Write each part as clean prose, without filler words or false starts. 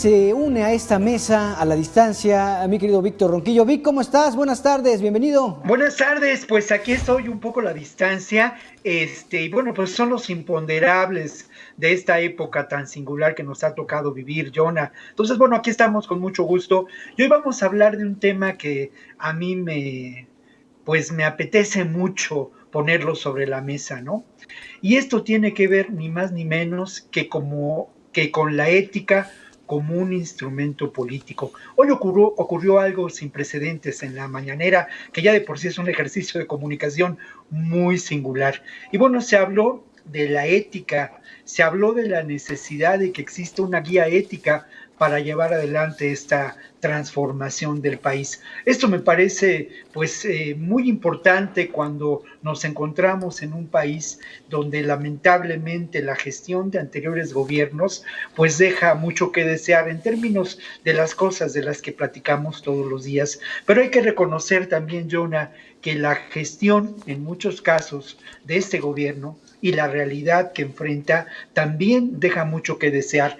se une a esta mesa a la distancia a mi querido Víctor Ronquillo. Vic, ¿cómo estás? Buenas tardes, bienvenido. Buenas tardes, pues aquí estoy un poco a la distancia, y bueno, pues son los imponderables de esta época tan singular que nos ha tocado vivir, Jonah. Entonces, bueno, aquí estamos con mucho gusto y hoy vamos a hablar de un tema que a mí pues me apetece mucho ponerlo sobre la mesa, ¿no? Y esto tiene que ver ni más ni menos que con la ética como un instrumento político. Hoy ocurrió algo sin precedentes en la mañanera, que ya de por sí es un ejercicio de comunicación muy singular. Y bueno, se habló de la ética, se habló de la necesidad de que exista una guía ética para llevar adelante esta transformación del país. Esto me parece pues muy importante cuando nos encontramos en un país donde lamentablemente la gestión de anteriores gobiernos pues deja mucho que desear en términos de las cosas de las que platicamos todos los días. Pero hay que reconocer también, Jonah, que la gestión en muchos casos de este gobierno y la realidad que enfrenta también deja mucho que desear.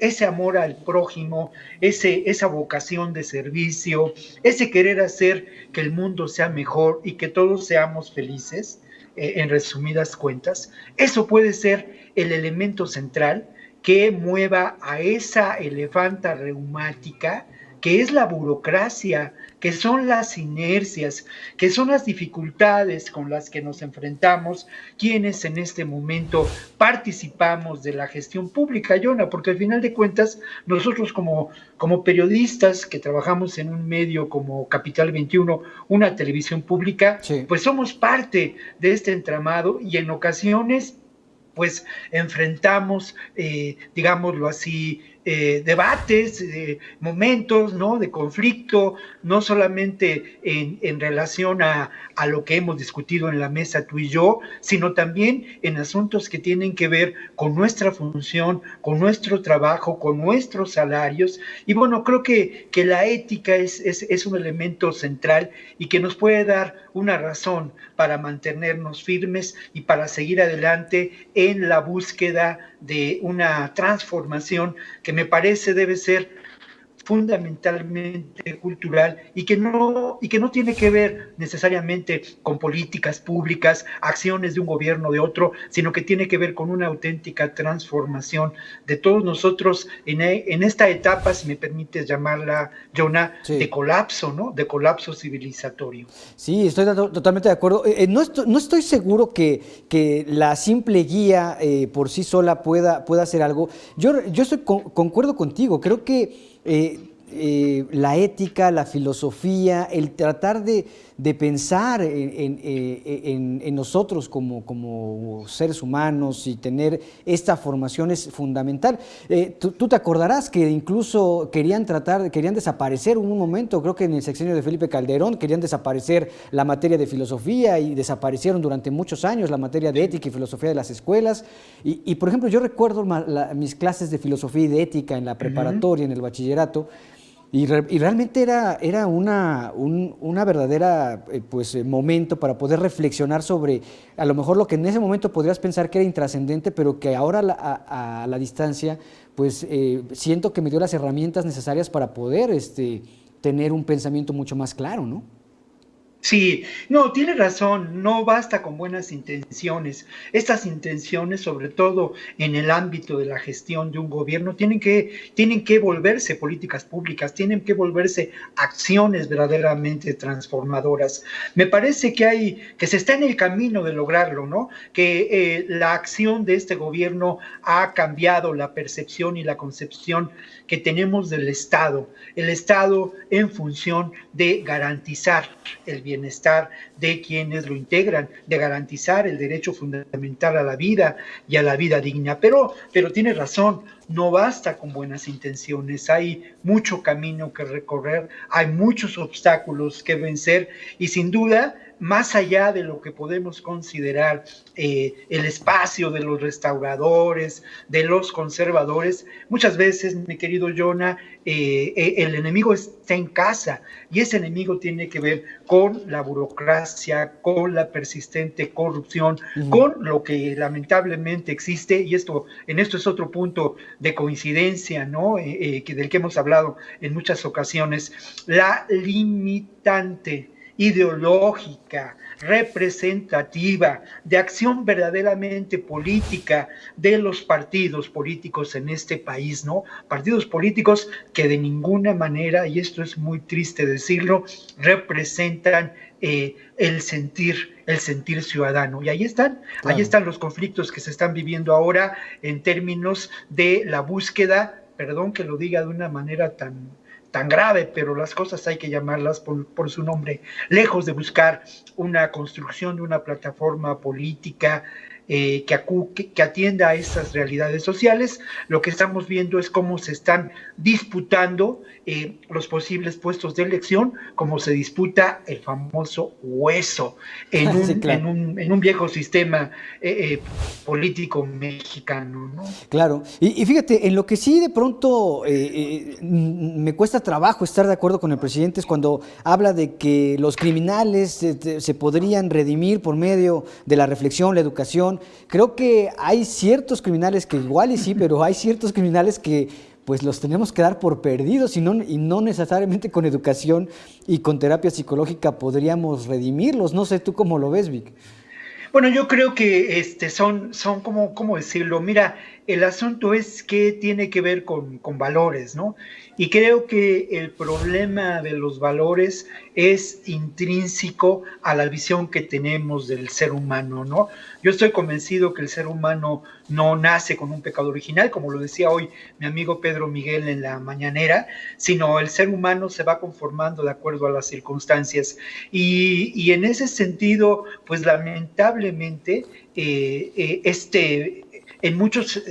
Ese amor al prójimo, esa vocación de servicio, ese querer hacer que el mundo sea mejor y que todos seamos felices, en resumidas cuentas, eso puede ser el elemento central que mueva a esa elefanta reumática que es la burocracia, que son las inercias, que son las dificultades con las que nos enfrentamos quienes en este momento participamos de la gestión pública, Jonah, porque al final de cuentas nosotros como periodistas que trabajamos en un medio como Capital 21, una televisión pública, Sí. pues somos parte de este entramado y en ocasiones pues enfrentamos, digámoslo así, debates, momentos, ¿no?, de conflicto, no solamente en relación a lo que hemos discutido en la mesa tú y yo, sino también en asuntos que tienen que ver con nuestra función, con nuestro trabajo, con nuestros salarios. Y bueno, creo que la ética es un elemento central y que nos puede dar una razón para mantenernos firmes y para seguir adelante en la búsqueda de una transformación que me parece debe ser fundamentalmente cultural y que no tiene que ver necesariamente con políticas públicas, acciones de un gobierno o de otro, sino que tiene que ver con una auténtica transformación de todos nosotros en esta etapa, si me permites llamarla, Jonah, de Sí. colapso, ¿no? De colapso civilizatorio. Sí, estoy totalmente de acuerdo. No estoy seguro que la simple guía por sí sola pueda hacer algo. Yo concuerdo contigo. Creo que la ética, la filosofía, el tratar de pensar en nosotros como seres humanos y tener esta formación es fundamental. Tú te acordarás que incluso querían desaparecer en un momento, creo que en el sexenio de Felipe Calderón, querían desaparecer la materia de filosofía y desaparecieron durante muchos años la materia de ética y filosofía de las escuelas. Por ejemplo, yo recuerdo mis clases de filosofía y de ética en la preparatoria, en el bachillerato, y realmente era una verdadera momento para poder reflexionar sobre a lo mejor lo que en ese momento podrías pensar que era intrascendente, pero que ahora a la distancia pues siento que me dio las herramientas necesarias para poder tener un pensamiento mucho más claro, ¿no? Sí, no, tiene razón, no basta con buenas intenciones. Estas intenciones, sobre todo en el ámbito de la gestión de un gobierno, tienen que volverse políticas públicas, tienen que volverse acciones verdaderamente transformadoras. Me parece que se está en el camino de lograrlo, ¿no? Que la acción de este gobierno ha cambiado la percepción y la concepción que tenemos del Estado. El Estado en función de garantizar el bienestar de quienes lo integran, de garantizar el derecho fundamental a la vida y a la vida digna. Pero tiene razón, no basta con buenas intenciones, hay mucho camino que recorrer, hay muchos obstáculos que vencer y sin duda más allá de lo que podemos considerar el espacio de los restauradores, de los conservadores, muchas veces, mi querido Jonah, el enemigo está en casa, y ese enemigo tiene que ver con la burocracia, con la persistente corrupción, con lo que lamentablemente existe, y en esto es otro punto de coincidencia, ¿no? Del que hemos hablado en muchas ocasiones, la limitante ideológica, representativa, de acción verdaderamente política de los partidos políticos en este país, ¿no? Partidos políticos que de ninguna manera, y esto es muy triste decirlo, representan el sentir ciudadano. Y claro, ahí están los conflictos que se están viviendo ahora en términos de la búsqueda, perdón que lo diga de una manera tan grave, pero las cosas hay que llamarlas por su nombre, lejos de buscar una construcción de una plataforma política que atienda a estas realidades sociales. Lo que estamos viendo es cómo se están disputando los posibles puestos de elección, como se disputa el famoso hueso Sí, claro. en un viejo sistema político mexicano, ¿no? Claro, y fíjate, en lo que sí de pronto me cuesta trabajo estar de acuerdo con el presidente es cuando habla de que los criminales se podrían redimir por medio de la reflexión, la educación. Creo que hay ciertos criminales que igual y sí, pero hay ciertos criminales que pues los tenemos que dar por perdidos y no necesariamente con educación y con terapia psicológica podríamos redimirlos. No sé tú cómo lo ves, Vic. Bueno, yo creo que son ¿cómo decirlo? Mira, el asunto es que tiene que ver con valores, ¿no? Y creo que el problema de los valores es intrínseco a la visión que tenemos del ser humano, ¿no? Yo estoy convencido que el ser humano no nace con un pecado original, como lo decía hoy mi amigo Pedro Miguel en la mañanera, sino el ser humano se va conformando de acuerdo a las circunstancias. Y en ese sentido, pues lamentablemente, en muchos,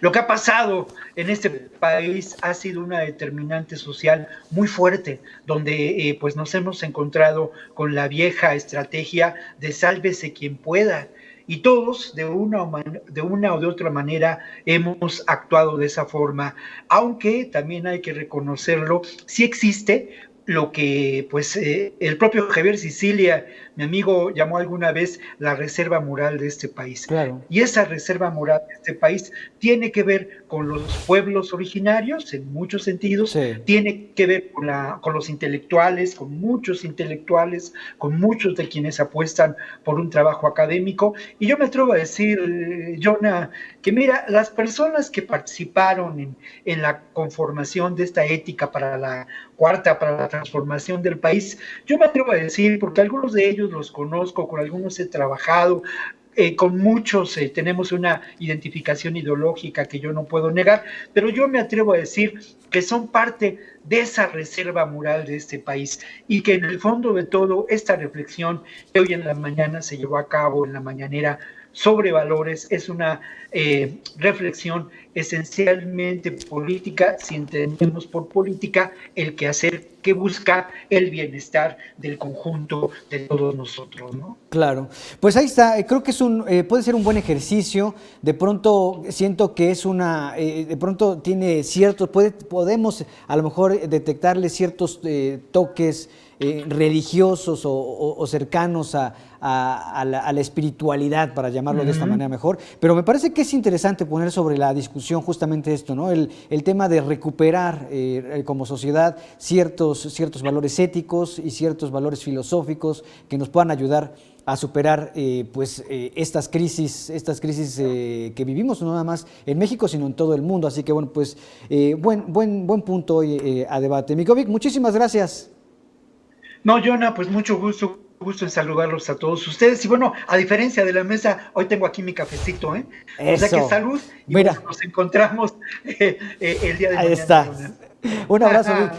lo que ha pasado en este país ha sido una determinante social muy fuerte, donde pues nos hemos encontrado con la vieja estrategia de sálvese quien pueda, y todos de una o de otra manera hemos actuado de esa forma, aunque también hay que reconocerlo, sí existe lo que pues el propio Javier Sicilia, mi amigo, llamó alguna vez la reserva moral de este país. Claro. Y esa reserva moral de este país tiene que ver con los pueblos originarios, en muchos sentidos, Sí. tiene que ver con los intelectuales, con muchos intelectuales, con muchos de quienes apuestan por un trabajo académico. Y yo me atrevo a decir, Jonah, que mira, las personas que participaron en la conformación de esta ética para la transformación del país, yo me atrevo a decir, porque algunos de ellos los conozco, con algunos he trabajado, con muchos tenemos una identificación ideológica que yo no puedo negar, pero yo me atrevo a decir que son parte de esa reserva moral de este país y que en el fondo de todo esta reflexión que hoy en la mañana se llevó a cabo en la mañanera sobre valores es una reflexión esencialmente política, si entendemos por política el quehacer que busca el bienestar del conjunto de todos nosotros, ¿no? Claro, pues ahí está, creo que puede ser un buen ejercicio, de pronto siento que de pronto tiene podemos a lo mejor detectarle ciertos toques religiosos o cercanos a la espiritualidad, para llamarlo de esta manera mejor, pero me parece que es interesante poner sobre la discusión justamente esto, ¿no? El tema de recuperar como sociedad ciertos valores éticos y ciertos valores filosóficos que nos puedan ayudar a superar estas crisis que vivimos no nada más en México, sino en todo el mundo. Así que bueno, pues buen punto hoy a debate. Mikovic, muchísimas gracias. No, Jonah, pues mucho gusto en saludarlos a todos ustedes. Y bueno, a diferencia de la mesa, hoy tengo aquí mi cafecito, ¿eh? O sea que Eso. salud y Mira, bueno, nos encontramos el día de ahí mañana, está. Jonah. Un abrazo, Vic.